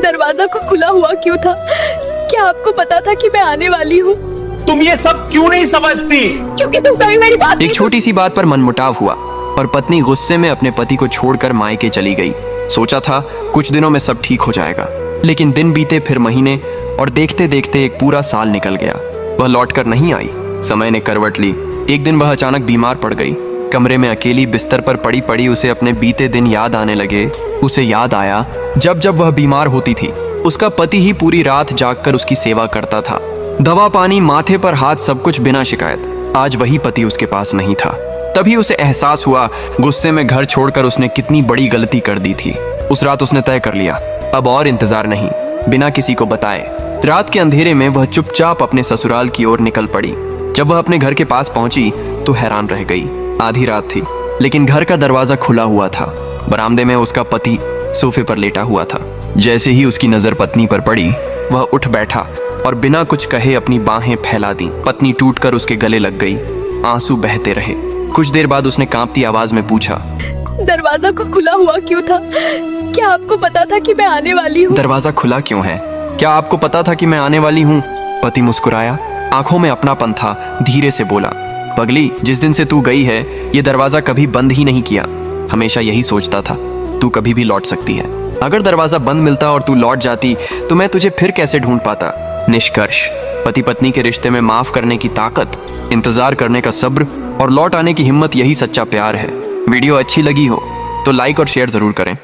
दरवाजा को खुला हुआ क्यों था? क्या आपको पता था कि मैं आने वाली हूँ? तुम ये सब क्यों नहीं समझती? क्योंकि तुम कभी मेरी बात एक छोटी सी बात पर मनमुटाव हुआ और पत्नी गुस्से में अपने पति को छोड़कर मायके चली गई। सोचा था कुछ दिनों में सब ठीक हो जाएगा, लेकिन दिन बीते फिर महीने और देखते देखते एक पूरा साल निकल गया। वह लौटकर नहीं आई। समय ने करवट ली। एक दिन वह अचानक बीमार पड़ गई। कमरे में अकेली बिस्तर पर पड़ी पड़ी उसे अपने बीते दिन याद आने लगे। उसे याद आया जब जब वह बीमार होती थी, उसका पति ही पूरी रात जागकर उसकी सेवा करता था। दवा पानी, माथे पर हाथ, सब कुछ बिना शिकायत। आज वही पति उसके पास नहीं था। तभी उसे एहसास हुआ गुस्से में घर छोड़कर उसने कितनी बड़ी गलती कर दी थी। उस रात उसने तय कर लिया, अब और इंतजार नहीं, बिना किसी को बताए। रात के अंधेरे में वह चुपचाप अपने ससुराल की ओर निकल पड़ी। जब वह अपने घर के पास पहुंची तो हैरान रह गई। आधी रात थी, लेकिन घर का दरवाजा खुला हुआ था। बरामदे में उसका पति सोफे पर लेटा हुआ था। जैसे ही उसकी नजर पत्नी पर पड़ी, वह उठ बैठा और बिना कुछ कहे अपनी बाहें फैला दी। पत्नी टूटकर उसके गले लग गई। आंसू बहते रहे। कुछ देर बाद उसने कांपती आवाज में पूछा, दरवाजा को खुला हुआ क्यों था? क्या आपको पता था कि मैं आने वाली हूँ? दरवाजा खुला क्यों है? क्या आपको पता था कि मैं आने वाली हूँ? पति मुस्कुराया, आंखों में अपनापन था। धीरे से बोला, पगली, जिस दिन से तू गई है ये दरवाजा कभी बंद ही नहीं किया। हमेशा यही सोचता था तू कभी भी लौट सकती है। अगर दरवाजा बंद मिलता और तू लौट जाती तो मैं तुझे फिर कैसे ढूंढ पाता। निष्कर्ष, पति पत्नी के रिश्ते में माफ करने की ताकत, इंतजार करने का सब्र और लौट आने की हिम्मत, यही सच्चा प्यार है। वीडियो अच्छी लगी हो तो लाइक और शेयर जरूर करें।